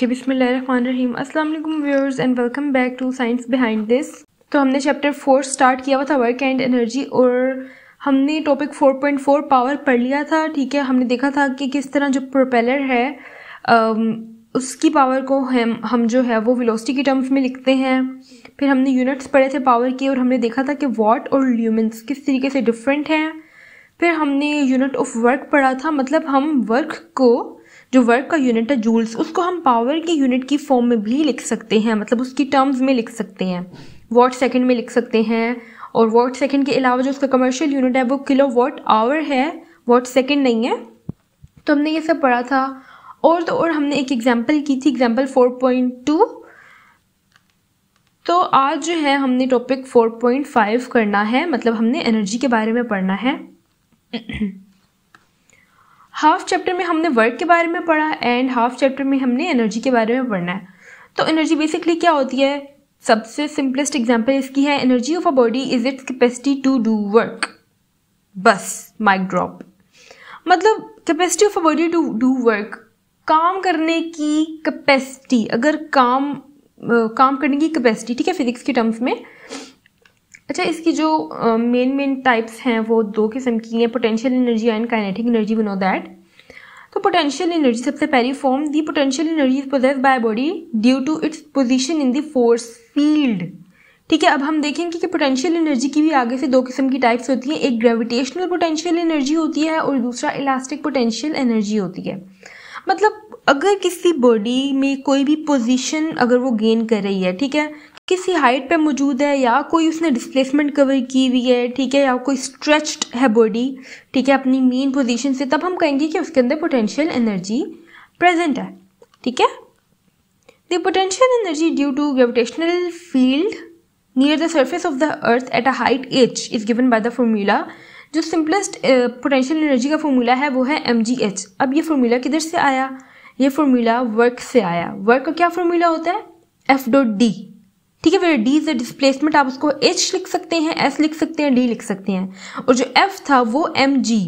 Okay, बिस्मिल्लाहिर्रहमानिर्रहीम। अस्सलाम वालेकुम viewers and welcome back to science behind this. तो हमने चैप्टर 4 स्टार्ट किया हुआ था, वर्क एंड एनर्जी, और हमने टॉपिक 4.4 पावर पढ़ लिया था। ठीक है, हमने देखा था कि किस तरह जो प्रोपेलर है उसकी पावर को हम जो है वो वेलोसिटी की टर्म्स में लिखते हैं। फिर हमने यूनिट्स पढ़े थे पावर की, और हमने देखा था कि वॉट और ल्यूमेंस किस तरीके से डिफरेंट हैं। फिर हमने यूनिट ऑफ वर्क पढ़ा था, मतलब हम वर्क को, जो वर्क का यूनिट है जूल्स, उसको हम पावर की यूनिट की फॉर्म में भी लिख सकते हैं, मतलब उसकी टर्म्स में लिख सकते हैं, वॉट सेकंड में लिख सकते हैं। और वॉट सेकंड के अलावा जो उसका कमर्शियल यूनिट है वो किलो वॉट आवर है, वॉट सेकंड नहीं है। तो हमने ये सब पढ़ा था। और हमने एक एग्जाम्पल की थी, एग्जाम्पल 4.2। तो आज जो है हमने टॉपिक 4.5 करना है, मतलब हमने एनर्जी के बारे में पढ़ना है। हाफ चैप्टर में हमने वर्क के बारे में पढ़ा एंड हाफ चैप्टर में हमने एनर्जी के बारे में पढ़ना है। तो एनर्जी बेसिकली क्या होती है? सबसे सिंपलेस्ट एग्जांपल इसकी है, energy of a body is its capacity to do work. बस, माइक ड्रॉप। मतलब capacity of a body to do work, काम करने की कैपेसिटी, अगर काम करने की कैपेसिटी, ठीक है, फिजिक्स की टर्म्स में। अच्छा, इसकी जो मेन टाइप्स हैं वो दो किस्म की हैं, potential energy and kinetic energy, we know that. तो पोटेंशियल एनर्जी सबसे पहली form, the potential energy is possessed by body due to its position in the force field. ठीक है, अब हम देखेंगे कि पोटेंशियल एनर्जी की भी आगे से दो किस्म की टाइप्स होती हैं, एक ग्रेविटेशनल पोटेंशियल एनर्जी होती है और दूसरा इलास्टिक पोटेंशियल एनर्जी होती है। मतलब अगर किसी बॉडी में कोई भी पोजीशन अगर वो गेन कर रही है, ठीक है, किसी हाइट पे मौजूद है, या कोई उसने डिस्प्लेसमेंट कवर की हुई है, ठीक है, या कोई स्ट्रेच्ड है बॉडी, ठीक है, अपनी मेन पोजीशन से, तब हम कहेंगे कि उसके अंदर पोटेंशियल एनर्जी प्रेजेंट है। ठीक है, the potential energy due to gravitational field near the surface of the earth at a height h is given by the formula. जो सिंपलेस्ट पोटेंशियल एनर्जी का फॉर्मूला है वो है mgh। अब ये फॉर्मूला किधर से आया? ये फॉर्मूला वर्क से आया। वर्क का क्या फॉर्मूला होता है? F.D। ठीक है, फिर D इज द डिस्प्लेसमेंट, आप उसको H लिख सकते हैं, S लिख सकते हैं, D लिख सकते हैं। और जो F था वो mg,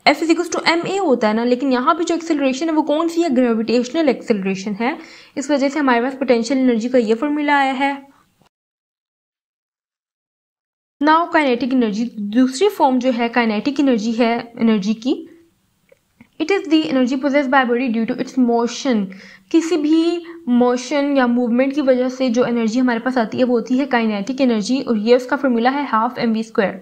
F is equal to ma होता है ना, लेकिन यहाँ पे जो एक्सेलरेशन है वो कौन सी है? ग्रेविटेशनल एक्सेलरेशन है। इस वजह से हमारे पास पोटेंशियल एनर्जी का ये फॉर्मूला आया है। नाउ काइनेटिक एनर्जी, दूसरी फॉर्म जो है काइनेटिक एनर्जी है एनर्जी की, it is the energy possessed by body due to its motion. किसी भी मोशन या मूवमेंट की वजह से जो एनर्जी हमारे पास आती है वो होती है काइनेटिक एनर्जी, और ये उसका फॉर्मूला है हाफ mv²।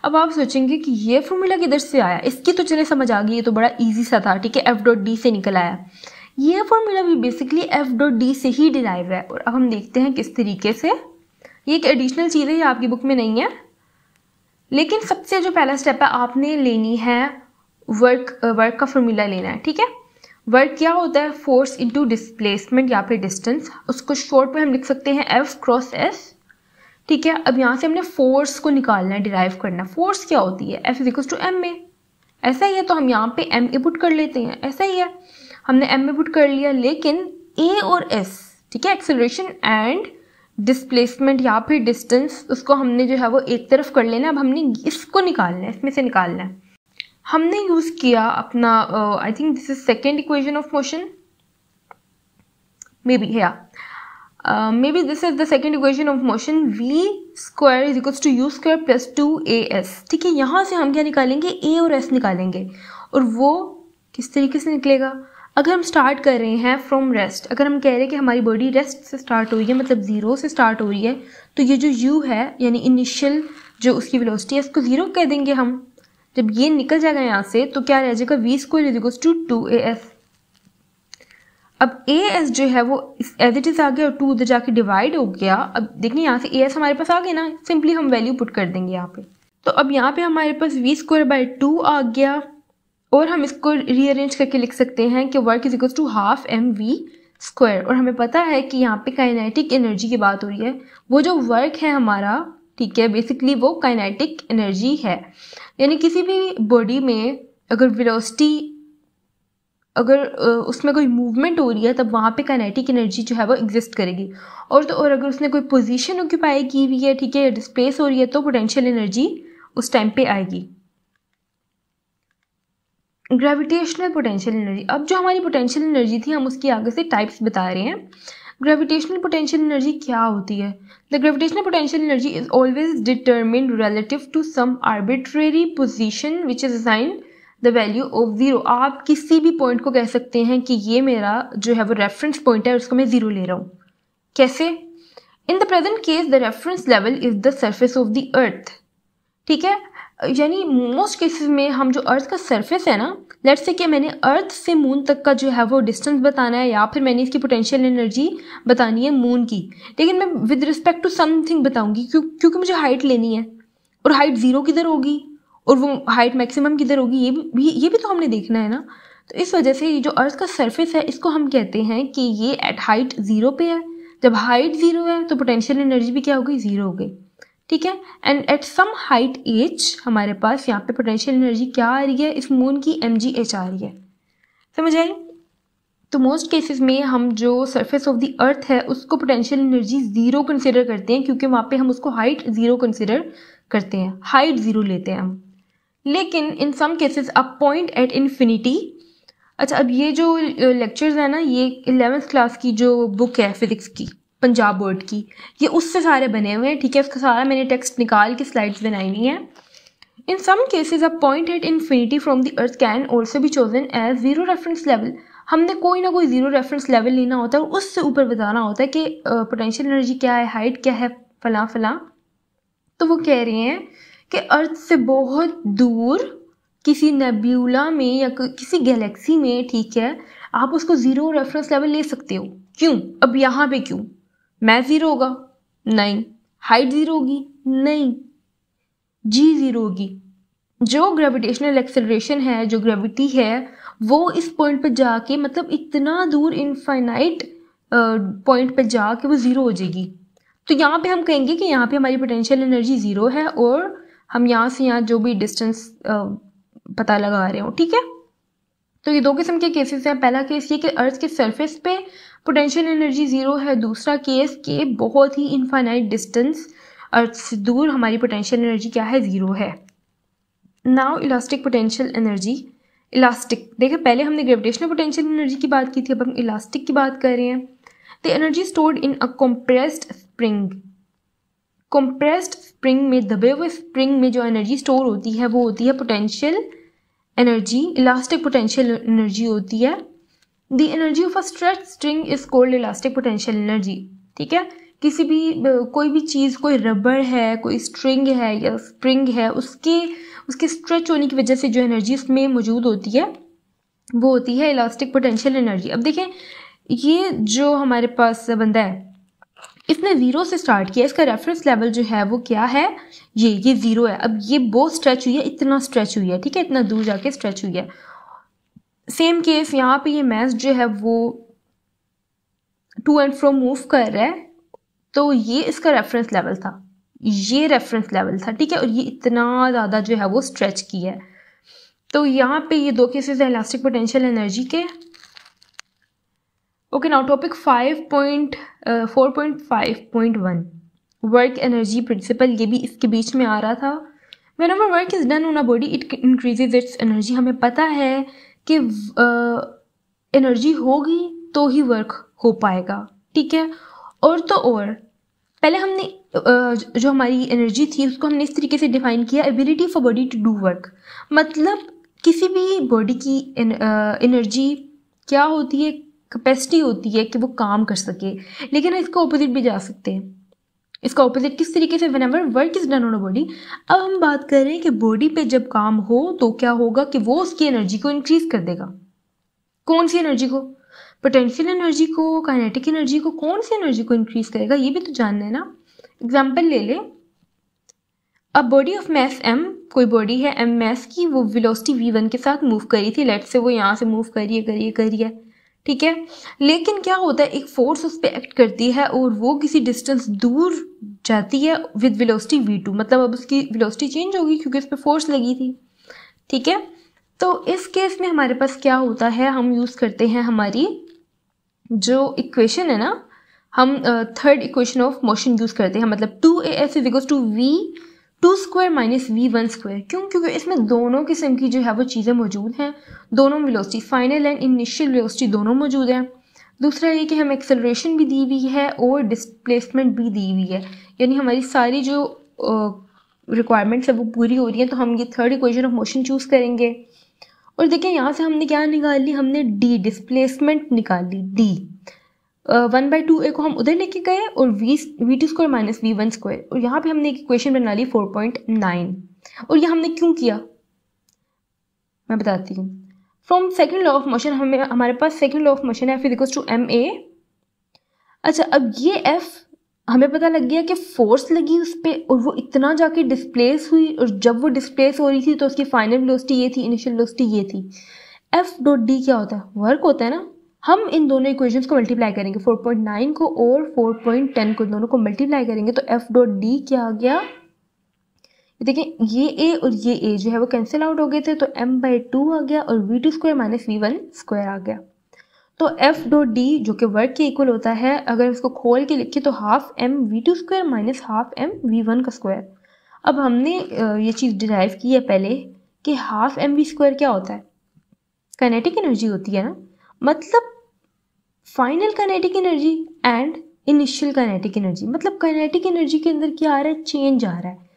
अब आप सोचेंगे कि ये फॉर्मूला किधर से आया? इसकी तो चले समझ आ गई, ये तो बड़ा इजी सा था, ठीक है, F.D से निकल आया। ये फॉर्मूला भी बेसिकली F.D से ही डिराइव है। और अब हम देखते हैं किस तरीके से। ये एक एडिशनल चीज़ है, ये आपकी बुक में नहीं है, लेकिन सबसे जो पहला स्टेप है आपने लेनी है वर्क का फॉर्मूला लेना है। ठीक है, वर्क क्या होता है? फोर्स इनटू डिस्प्लेसमेंट या फिर डिस्टेंस। उसको शॉर्ट में हम लिख सकते हैं F क्रॉस S। ठीक है, अब यहाँ से हमने फोर्स को निकालना है, डिराइव करना है। फोर्स क्या होती है? F is equal to ma। ऐसा ही है, तो हम यहाँ पे m इनपुट कर लेते हैं। ऐसा ही है, हमने m इनपुट कर लिया, लेकिन a और s, ठीक है, एक्सेलरेशन एंड डिस्प्लेसमेंट या फिर डिस्टेंस, उसको हमने जो है वो एक तरफ कर लेना। अब हमने इसको निकालना है, इसमें से निकालना है। हमने यूज़ किया अपना I think this is second equation of motion, maybe this is the second equation of motion, v² is equals to u² plus 2as। ठीक है, यहाँ से हम क्या निकालेंगे? a और s निकालेंगे। और वो किस तरीके से निकलेगा? अगर हम स्टार्ट कर रहे हैं फ्रॉम रेस्ट, अगर हम कह रहे हैं कि हमारी बॉडी रेस्ट से स्टार्ट हो रही है, मतलब जीरो से स्टार्ट हो रही है, तो ये जो u है यानी इनिशियल जो उसकी वेलोसिटी है, इसको जीरो कह देंगे हम। जब ये निकल जाएगा यहाँ से तो क्या रह जाएगा? v² is equal to 2as। अब as जो है वो एज इट इज आ गया और 2 उधर जाके डिवाइड हो गया। अब देखिए यहाँ से as हमारे पास आ गया ना, सिंपली हम वैल्यू पुट कर देंगे यहाँ पे। तो अब यहाँ पे हमारे पास v²/2 आ गया, और हम इसको रीअरेंज करके लिख सकते हैं कि work is equal to half mv²। और हमें पता है कि यहाँ पे काइनेटिक एनर्जी की बात हो रही है। वो जो वर्क है हमारा, ठीक है, बेसिकली वो काइनेटिक एनर्जी है। यानी किसी भी बॉडी में अगर वेलोसिटी, अगर उसमें कोई मूवमेंट हो रही है, तब वहाँ पे काइनेटिक एनर्जी जो है वो एग्जिस्ट करेगी। और तो और अगर उसने कोई पोजीशन ऑक्यूपाई की हुई है, ठीक है, या डिस्प्लेस हो रही है, तो पोटेंशियल एनर्जी उस टाइम पे आएगी। Gravitational potential energy. अब जो हमारी पोटेंशियल एनर्जी थी हम उसकी आगे से टाइप्स बता रहे हैं। ग्रेविटेशनल पोटेंशियल एनर्जी क्या होती है? The gravitational potential energy is always determined relative to some arbitrary position which is assigned the value of zero. आप किसी भी पॉइंट को कह सकते हैं कि ये मेरा जो है वो रेफरेंस पॉइंट है, उसको मैं जीरो ले रहा हूँ। कैसे? In the present case the reference level is the surface of the अर्थ। ठीक है, यानी मोस्ट केसेस में हम जो अर्थ का सरफेस है ना, लेट्स से कि मैंने अर्थ से मून तक का जो है वो डिस्टेंस बताना है, या फिर मैंने इसकी पोटेंशियल एनर्जी बतानी है मून की, लेकिन मैं विद रिस्पेक्ट टू समथिंग बताऊंगी क्योंकि मुझे हाइट लेनी है, और हाइट जीरो किधर होगी और वो हाइट मैक्सिमम किधर होगी, ये भी तो हमने देखना है ना। तो इस वजह से ये जो अर्थ का सरफेस है इसको हम कहते हैं कि ये एट हाइट जीरो पे है। जब हाइट जीरो है तो पोटेंशियल एनर्जी भी क्या हो गई? जीरो हो गई। ठीक है, and at some height h हमारे पास यहाँ पे पोटेंशियल एनर्जी क्या आ रही है? इस मून की mgh आ रही है। समझ आई? तो मोस्ट केसेस में हम जो सरफेस ऑफ द अर्थ है उसको पोटेंशियल एनर्जी जीरो कंसिडर करते हैं, क्योंकि वहाँ पे हम उसको हाइट जीरो कंसिडर करते हैं, हाइट जीरो लेते हैं हम। लेकिन in some cases a point at infinity. अच्छा, अब ये जो लेक्चर्स है ना, ये 11th क्लास की जो बुक है फिजिक्स की, पंजाब बोर्ड की, ये उससे सारे बने हुए हैं। ठीक है, उसका सारा मैंने टेक्स्ट निकाल के स्लाइड्स बनाई हुई हैं। In some cases a point at infinity from the earth can also be chosen as zero reference level. हमने कोई ना कोई जीरो रेफरेंस लेवल लेना होता है और उससे ऊपर बताना होता है कि पोटेंशियल एनर्जी क्या है, हाइट क्या है, फला फला। तो वो कह रहे हैं कि अर्थ से बहुत दूर किसी नेब्यूला में या किसी गैलेक्सी में, ठीक है, आप उसको जीरो रेफरेंस लेवल ले सकते हो। क्यों? अब यहाँ पे क्यों? मैथ जीरो होगा? नहीं। हाइट जीरो होगी? नहीं। जी जीरो होगी। जो ग्रेविटेशनल एक्सेलरेशन है, जो ग्रेविटी है, वो इस पॉइंट पे जाके, मतलब इतना दूर इनफाइनाइट पॉइंट पे जाके वो जीरो हो जाएगी। तो यहाँ पे हम कहेंगे कि यहाँ पे हमारी पोटेंशियल एनर्जी जीरो है और हम यहाँ से यहाँ जो भी डिस्टेंस पता लगा रहे हो। ठीक है, तो ये दो किस्म के केसेस हैं। पहला केस ये कि अर्थ के सरफेस पे पोटेंशियल एनर्जी जीरो है, दूसरा केस कि बहुत ही इनफाइनाइट डिस्टेंस अर्थ से दूर हमारी पोटेंशियल एनर्जी क्या है? जीरो है। Now elastic potential energy. Elastic, देखिए पहले हमने ग्रेविटेशनल पोटेंशियल एनर्जी की बात की थी, अब हम इलास्टिक की बात कर रहे हैं। The energy stored in a compressed spring. Compressed spring में, दबे हुए स्प्रिंग में जो एनर्जी स्टोर होती है वो होती है potential energy, elastic potential energy होती है। The energy of a stretch string is called elastic potential energy. ठीक है, किसी भी कोई भी चीज़, कोई रबड़ है, कोई स्ट्रिंग है या स्प्रिंग है, उसके स्ट्रेच होने की वजह से जो एनर्जी उसमें मौजूद होती है वो होती है इलास्टिक पोटेंशियल एनर्जी। अब देखें, ये जो हमारे पास बंदा है इसने जीरो से स्टार्ट किया, इसका रेफरेंस लेवल जो है वो क्या है? ये जीरो है। अब ये बहुत स्ट्रेच हुई है, इतना स्ट्रेच हुई है, ठीक है, इतना दूर जाके स्ट्रेच हुई है। सेम केस यहाँ पे ये मास जो है वो टू एंड फ्रो मूव कर रहा है, तो ये इसका रेफरेंस लेवल था, ये रेफरेंस लेवल था। ठीक है, और ये इतना ज़्यादा जो है वो स्ट्रेच की है। तो यहाँ पे ये दो केसेस हैं इलास्टिक पोटेंशियल एनर्जी के। Okay, now topic 4.5.1 work energy principal, ये भी इसके बीच में आ रहा था। Whenever work is done on a body it increases it's energy. हमें पता है कि एनर्जी होगी तो ही वर्क हो पाएगा। ठीक है, और तो और पहले हमने जो हमारी एनर्जी थी उसको हमने इस तरीके से डिफाइन किया, ability for body to do work. मतलब किसी भी बॉडी की एनर्जी क्या होती है? कैपेसिटी होती है कि वो काम कर सके। लेकिन इसका ऑपोजिट भी जा सकते हैं। इसका ऑपोजिट किस तरीके से? Whenever work is done on a body. अब हम बात कर रहे हैं कि बॉडी पे जब काम हो तो क्या होगा कि वो उसकी एनर्जी को इंक्रीज कर देगा। कौन सी एनर्जी को? पोटेंशियल एनर्जी को, काइनेटिक एनर्जी को? कौन सी एनर्जी को इंक्रीज करेगा ये भी तो जानना है ना। एग्जाम्पल ले ले, अब बॉडी ऑफ मैस m, कोई बॉडी है m मैस की, वो वेलोसिटी v1 के साथ मूव करी थी। लेट से वो यहाँ से मूव करिए, ठीक है। लेकिन क्या होता है, एक फोर्स उस पर एक्ट करती है और वो किसी डिस्टेंस दूर जाती है विद वेलोसिटी v2। मतलब अब उसकी वेलोसिटी चेंज होगी क्योंकि उस पर फोर्स लगी थी। ठीक है, तो इस केस में हमारे पास क्या होता है, हम यूज़ करते हैं हमारी जो इक्वेशन है ना, हम third equation of motion use करते हैं। मतलब 2as = v 2² माइनस v1²। क्यों? क्योंकि इसमें दोनों किस्म की जो है वो चीज़ें मौजूद हैं, दोनों velocity final and initial velocity दोनों मौजूद हैं। दूसरा ये कि हमें एक्सेलरेशन भी दी हुई है और डिस्प्लेसमेंट भी दी हुई है, यानी हमारी सारी जो रिक्वायरमेंट्स है वो पूरी हो रही है। तो हम ये third equation of motion choose करेंगे। और देखिए यहाँ से हमने क्या निकाल ली, हमने डी डिस्प्लेसमेंट निकाल ली, डी 1/2a को हम उधर लेके गए और v2² माइनस v1², और यहाँ पे हमने एक इक्वेशन बना ली 4.9। और ये हमने क्यों किया मैं बताती हूँ। From second law of motion हमारे पास सेकंड लॉ ऑफ मोशन है F=ma। अच्छा, अब ये F हमें पता लग गया कि फोर्स लगी उस पर और वो इतना जाके डिस्प्लेस हुई, और जब वो डिस्प्लेस हो रही थी तो उसकी फाइनल वेलोसिटी ये थी, इनिशियल वेलोसिटी ये थी। F.d क्या होता है? वर्क होता है ना। हम इन दोनों इक्वेशंस को मल्टीप्लाई करेंगे, 4.9 को और 4.10 को, दोनों को मल्टीप्लाई करेंगे तो F.d क्या आ गया? देखिए ये a और ये a जो है वो कैंसिल आउट हो गए थे, तो m/2 आ गया और v2² माइनस v1² आ गया। तो F.d जो कि वर्क के इक्वल होता है, अगर इसको खोल के लिखे तो half m v2² minus half m v1²। अब हमने ये चीज़ डिराइव की है पहले कि हाफ m v² क्या होता है? काइनेटिक एनर्जी होती है ना, मतलब final kinetic energy and initial kinetic energy. मतलब काइनेटिक एनर्जी के अंदर क्या आ रहा है? चेंज आ रहा है।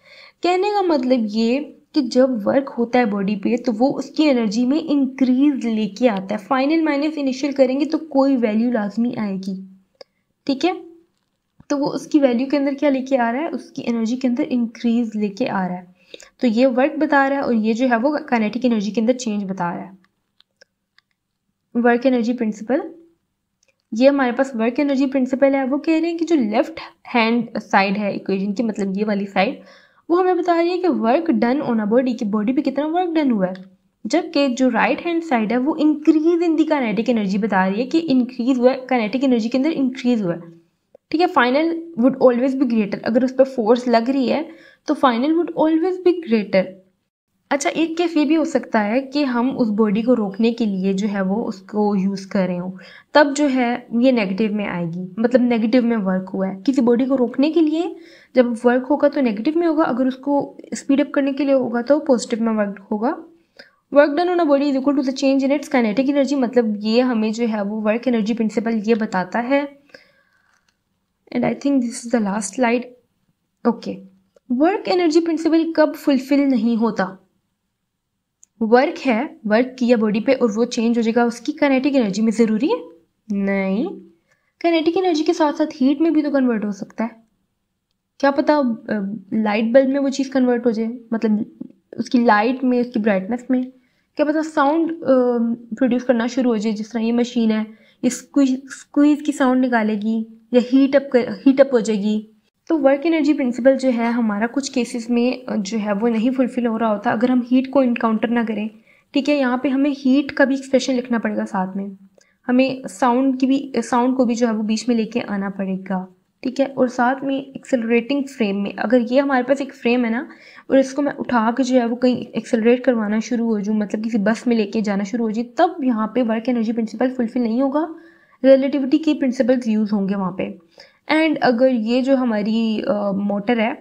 कहने का मतलब ये कि जब वर्क होता है बॉडी पे तो वो उसकी एनर्जी में इंक्रीज लेके आता है। फाइनल माइनस इनिशियल करेंगे तो कोई वैल्यू लाजमी आएगी, ठीक है। तो वो उसकी वैल्यू के अंदर क्या लेके आ रहा है? उसकी एनर्जी के अंदर इंक्रीज लेके आ रहा है। तो ये वर्क बता रहा है और ये जो है वो काइनेटिक एनर्जी के अंदर चेंज बता रहा है। वर्क एनर्जी प्रिंसिपल, ये हमारे पास वर्क एनर्जी प्रिंसिपल है। वो कह रहे हैं कि जो लेफ्ट हैंड साइड है इक्वेशन की, मतलब ये वाली साइड, वो हमें बता रही है कि work done on a body, की बॉडी पे कितना वर्क डन हुआ है। जबकि जो राइट हैंड साइड है वो increase in the kinetic energy बता रही है कि इंक्रीज हुआ है, काइनेटिक एनर्जी के अंदर इंक्रीज हुआ है, ठीक है। Final would always be greater, अगर उस पर फोर्स लग रही है तो final would always be greater. अच्छा, एक केस ये भी हो सकता है कि हम उस बॉडी को रोकने के लिए जो है वो उसको यूज़ कर रहे हो, तब जो है ये नेगेटिव में आएगी, मतलब नेगेटिव में वर्क हुआ है। किसी बॉडी को रोकने के लिए जब वर्क होगा तो नेगेटिव में होगा, अगर उसको स्पीड अप करने के लिए होगा तो पॉजिटिव में वर्क होगा। Work done on a body is equal to the change in its kinetic energy, मतलब ये हमें जो है वो वर्क एनर्जी प्रिंसिपल ये बताता है। And I think this is the last slide. Okay, work energy principal कब फुलफिल नहीं होता? वर्क है, वर्क किया बॉडी पे और वो चेंज हो जाएगा उसकी काइनेटिक एनर्जी में, ज़रूरी है? नहीं, काइनेटिक एनर्जी के साथ साथ हीट में भी तो कन्वर्ट हो सकता है। क्या पता लाइट बल्ब में वो चीज़ कन्वर्ट हो जाए, मतलब उसकी लाइट में, उसकी ब्राइटनेस में। क्या पता साउंड प्रोड्यूस करना शुरू हो जाए, जिस तरह ये मशीन है, ये स्क्वीज की साउंड निकालेगी या हीट अप हो जाएगी। तो वर्क एनर्जी प्रिंसिपल जो है हमारा कुछ केसेस में जो है वो नहीं फुलफिल हो रहा होता अगर हम हीट को इनकाउंटर ना करें, ठीक है। यहाँ पे हमें हीट का भी एक्सप्रेशन लिखना पड़ेगा, साथ में हमें साउंड को भी जो है वो बीच में लेके आना पड़ेगा, ठीक है। और साथ में एक्सेलरेटिंग फ्रेम में, अगर ये हमारे पास एक फ्रेम है ना और इसको मैं उठा के जो है वो कहीं एक्सेलरेट करवाना शुरू हो जाऊँ, मतलब किसी बस में लेके जाना शुरू हो जाए, तब यहाँ पे वर्क एनर्जी प्रिंसिपल फुलफिल नहीं होगा, रिलेटिविटी के प्रिंसिपल्स यूज़ होंगे वहाँ पे। एंड अगर ये जो हमारी मोटर है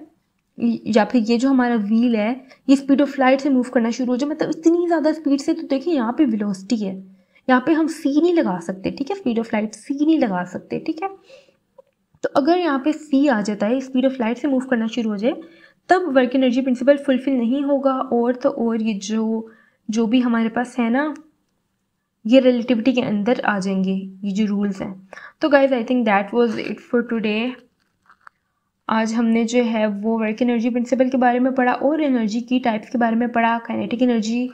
या फिर ये जो हमारा व्हील है, ये स्पीड ऑफ लाइट से मूव करना शुरू हो जाए, मतलब इतनी ज़्यादा स्पीड से, तो देखिए यहाँ पे वेलोसिटी है, यहाँ पे हम सी नहीं लगा सकते, ठीक है। स्पीड ऑफ लाइट सी नहीं लगा सकते, ठीक है। तो अगर यहाँ पे सी आ जाता है, स्पीड ऑफ लाइट से मूव करना शुरू हो जाए, तब वर्क एनर्जी प्रिंसिपल फुलफिल नहीं होगा। और तो और ये जो भी हमारे पास है ना, ये रिलेटिविटी के अंदर आ जाएंगे ये जो रूल्स हैं। तो guys I think that was it for today. आज हमने जो है वो वर्क एनर्जी प्रिंसिपल के बारे में पढ़ा और एनर्जी की टाइप्स के बारे में पढ़ा, काइनेटिक एनर्जी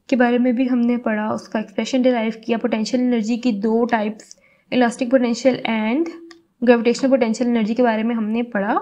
के बारे में भी हमने पढ़ा, उसका एक्सप्रेशन डिराइव किया, पोटेंशियल एनर्जी की दो types, elastic potential and gravitational potential energy के बारे में हमने पढ़ा।